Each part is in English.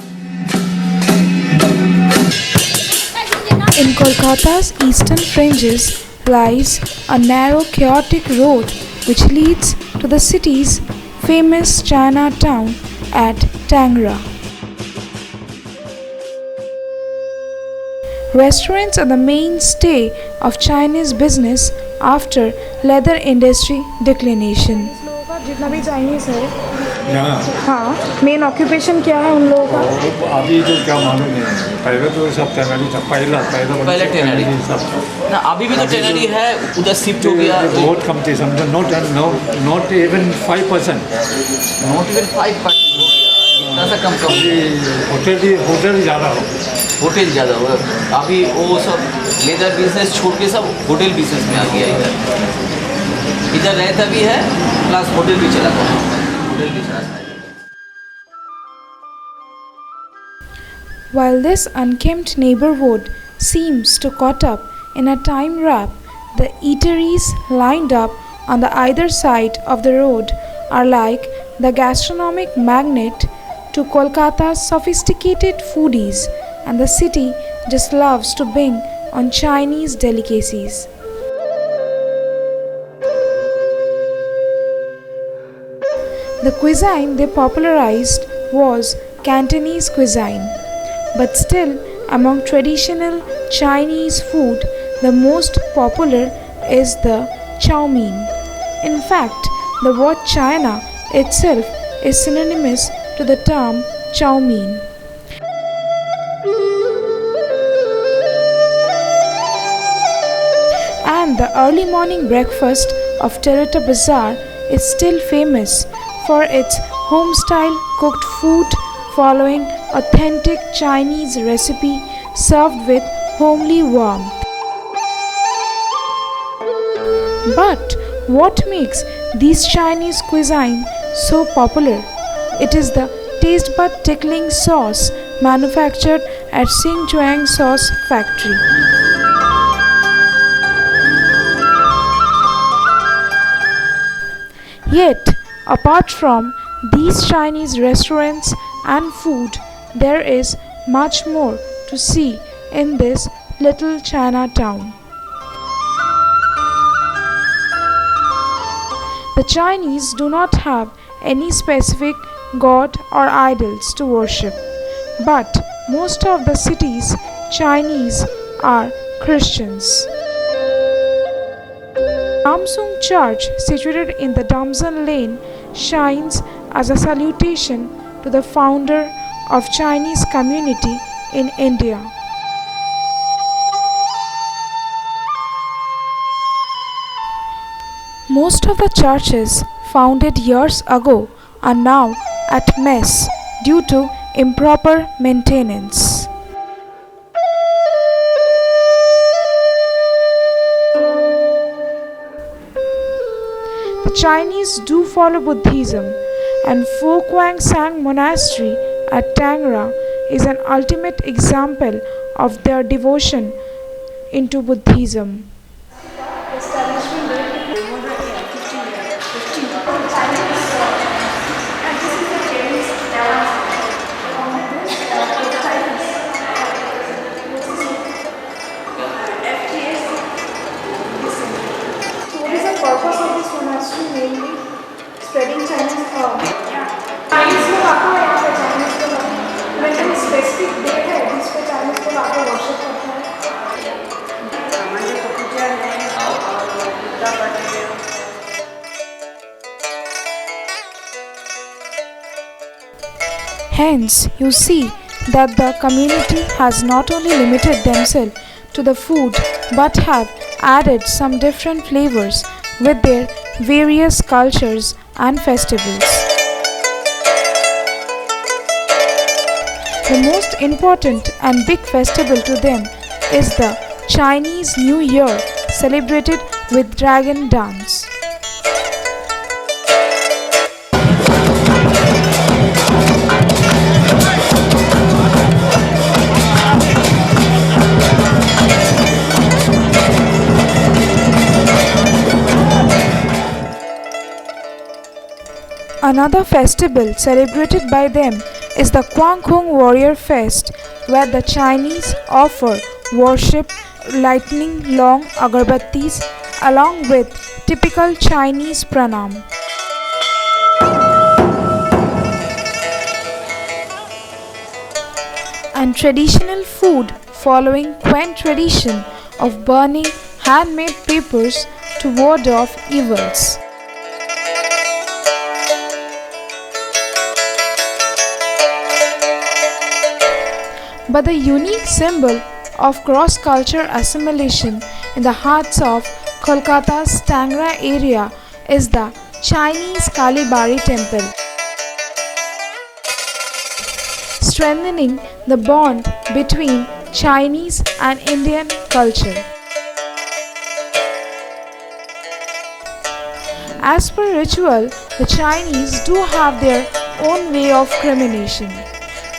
In Kolkata's eastern fringes lies a narrow, chaotic road which leads to the city's famous Chinatown at Tangra. Restaurants are the mainstay of Chinese business after leather industry declination. जितना भी Chinese है यहाँ हाँ main occupation क्या है उन लोगों का अभी तो क्या मालूम नहीं, पहले तो सब टेनरी था, पहले टेनरी सब ना, अभी भी तो टेनरी है, उधर शिफ्ट हो गया। बहुत कम थे, समझो नॉट इवन 5%। नॉट इवन 5% हो गया, इतना सा कम होटल ज़्यादा हो, होटल ज़्यादा हो। अभी वो सब लेदर बिजनेस छोड़ के सब होटल बिजनेस में आ गया। इधर रहता भी है प्लस होटल भी चला था, होटल भी चला था। While this unkempt neighborhood seems to caught up in a time wrap, the eateries lined up on the either side of the road are like the gastronomic magnet to Kolkata's sophisticated foodies, and the city just loves to bing on Chinese delicacies. The cuisine they popularized was Cantonese cuisine, but still, among traditional Chinese food, the most popular is the chow mein. In fact, the word China itself is synonymous to the term chow mein. And the early morning breakfast of Terata Bazaar is still famous for its home-style cooked food following authentic Chinese recipe served with homely warmth. But what makes these Chinese cuisine so popular? It is the taste bud tickling sauce manufactured at Xinjiang Sauce Factory. Yet, apart from these Chinese restaurants and food, there is much more to see in this little Chinatown. The Chinese do not have any specific god or idols to worship, but most of the city's Chinese are Christians. Namsung Church, situated in the Damson Lane, shines as a salutation to the founder of Chinese community in India. Most of the churches founded years ago are now at mess due to improper maintenance. The Chinese do follow Buddhism, and Fo Kwang Sang Monastery at Tangra is an ultimate example of their devotion into Buddhism. Spreading Chinese Chinese लोग आते हैं यहाँ पे Chinese लोग मैंने specific day है जिस पे Chinese लोग आके वर्शिप करते हैं हमारे को पूजा है और पूजा करते हैं. Hence, you see that the community has not only limited themselves to the food but have added some different flavors with their various cultures and festivals. The most important and big festival to them is the Chinese New Year, celebrated with dragon dance. Another festival celebrated by them is the Guangkhong Warrior Fest, where the Chinese offer worship lightning long agarbattis along with typical Chinese pranam. And traditional food following Quen tradition of burning handmade papers to ward off evils. But the unique symbol of cross-culture assimilation in the hearts of Kolkata's Tangra area is the Chinese Kalibari temple, strengthening the bond between Chinese and Indian culture. As per ritual, the Chinese do have their own way of cremation.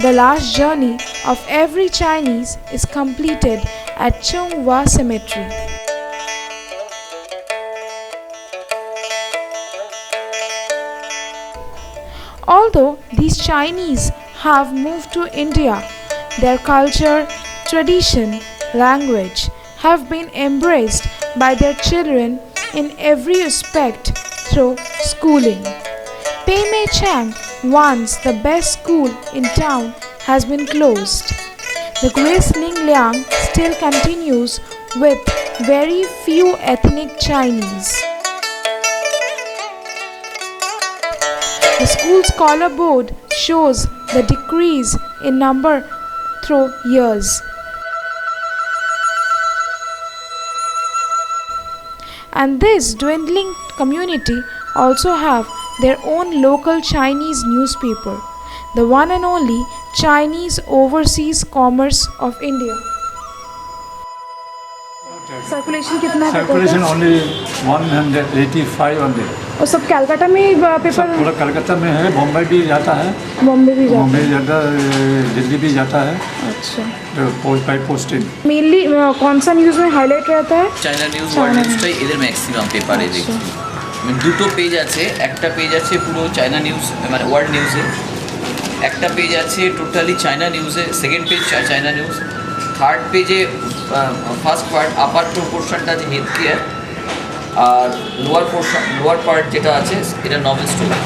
The last journey of every Chinese is completed at Chonghua Cemetery. Although these Chinese have moved to India, their culture, tradition, language have been embraced by their children in every aspect through schooling. Pei Mei Chang, once the best school in town, has been closed. The Grace Ling Liang still continues with very few ethnic Chinese. The school scholar board shows the decrease in number through years. And this dwindling community also have their own local Chinese newspaper, the one and only Chinese Overseas Commerce of India. Circulation कितना है circulation only 185 only. और सब कलकत्ता में ही paper पूरा कलकत्ता में है, बॉम्बे भी जाता है, बॉम्बे भी जाता बॉम्बे जाता है, दिल्ली भी जाता है। अच्छा, पोस्ट बाई पोस्टिंग। मेनली कौन सा न्यूज़ में हाईलाइट रहता है? চায়না নিউজ ওয়ার্ল্ড নিউজটাই এদের ম্যাক্সিমাম পেপারে দেখি। দুটো পেজ আছে, একটা পেজ আছে পুরো চায়না নিউজ মানে ওয়ার্ল্ড নিউজে, একটা পেজ আছে টোটালি চায়না নিউজে, second page China news, third পেজে ফার্স্ট পার্ট আপার পোর্শনটা আছে হেলথ কেয়ার, আর লোয়ার পার্ট যেটা আছে এটা নভেল স্টোরি।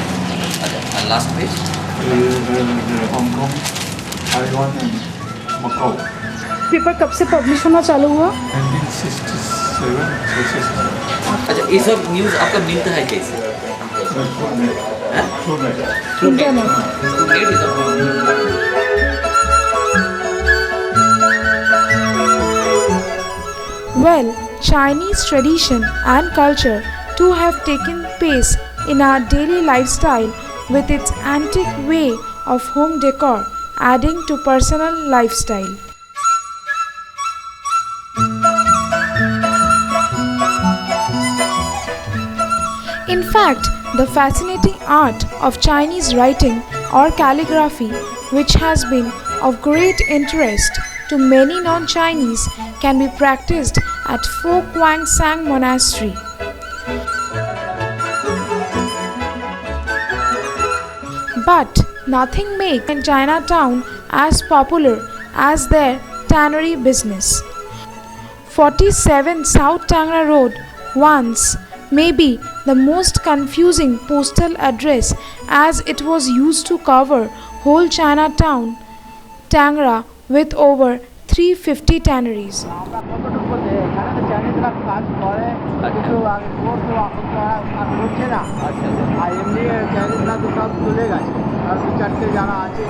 আচ্ছা, আর last page Hong Kong, Taiwan and Macau. Paper कब से पब्लिश होना चालू हुआ? 1967। अच्छा, ये सब न्यूज़ आपका मिलता है कैसे? Internet. Net is Well, Chinese tradition and culture too have taken place in our daily lifestyle with its antique way of home decor adding to personal lifestyle. In fact, the fascinating art of Chinese writing or calligraphy, which has been of great interest to many non-Chinese, can be practiced at Fo Guang Sang Monastery. But nothing makes Chinatown as popular as their tannery business. 47 South Tangra Road once may be the most confusing postal address as it was used to cover whole Chinatown, Tangra, with over 350 tanneries. আর দু চারটে যারা আছে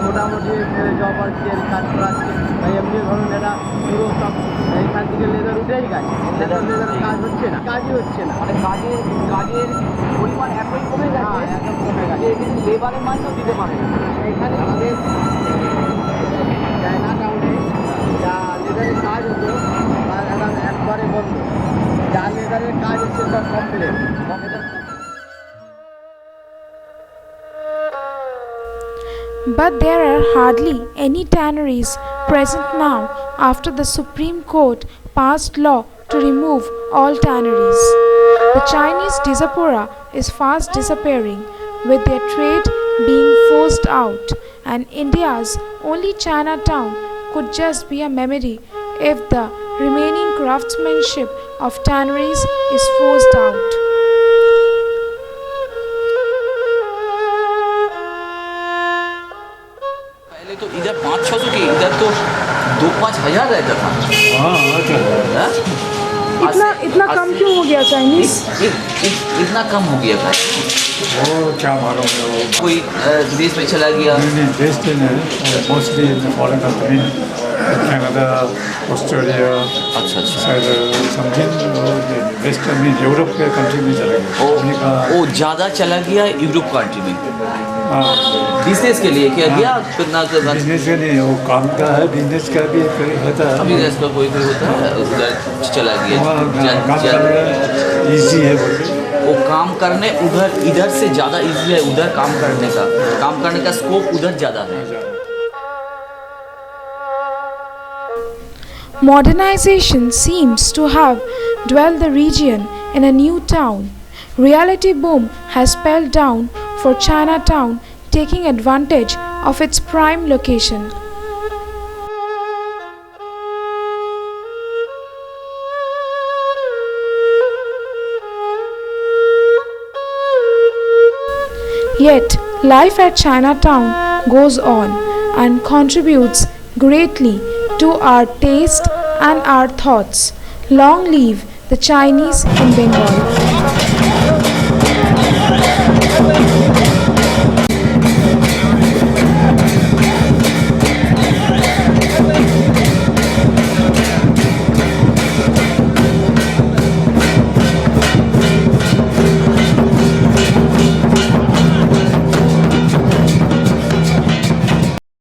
মোটামুটি job আর কি কাজ করাচ্ছে, তাই এমনি ধরুন এরা পুরো সব এখান থেকে লেদার উঠেই গেছে, লেদার কাজ হচ্ছে না, কাজই হচ্ছে না, মানে কাজের পরিমাণ এতই কমে গেছে, একদম কমে গেছে, এখানে লেবারের মানও দিতে পারে না। এখানে আমাদের চায়না টাউনে যা লেদারের কাজ হতো তার এখন একবারে বন্ধ, যা লেদারের কাজ হচ্ছে সব complete. But there are hardly any tanneries present now after the Supreme Court passed law to remove all tanneries. The Chinese diaspora is fast disappearing with their trade being forced out, and India's only Chinatown could just be a memory if the remaining craftsmanship of tanneries is forced out. पहले तो इधर 500-600 के, इधर तो 2-5 हज़ार रहता था। हाँ अच्छा हाँ? इतना कम क्यों हो गया चाइनीज? इतना कम हो गया था। वो क्या मालूम है वो कोई विदेश में चला गया। नहीं बेस्ट नहीं mostly foreign country Canada Australia अच्छा अच्छा। शायद समथिंग वेस्टर्न में यूरोप के कंट्री में चला गया अमेरिका। वो ज़्यादा चला गया यूरोप कंट्री में हाँ बिजनेस के लिए। क्या गया कितना बिजनेस का नहीं वो काम का है बिजनेस का भी कोई होता है बिजनेस का कोई होता है उधर चला वहाँ गया। काम करना ईजी है बोलिए वो काम करने उधर इधर से ज़्यादा इजी है उधर काम करने का स्कोप उधर ज़्यादा है। Modernization seems to have dwelled the region in a new town. Reality boom has spelled down for Chinatown, taking advantage of its prime location. Yet, life at Chinatown goes on and contributes greatly to our taste and our thoughts. Long live the Chinese in Bengal.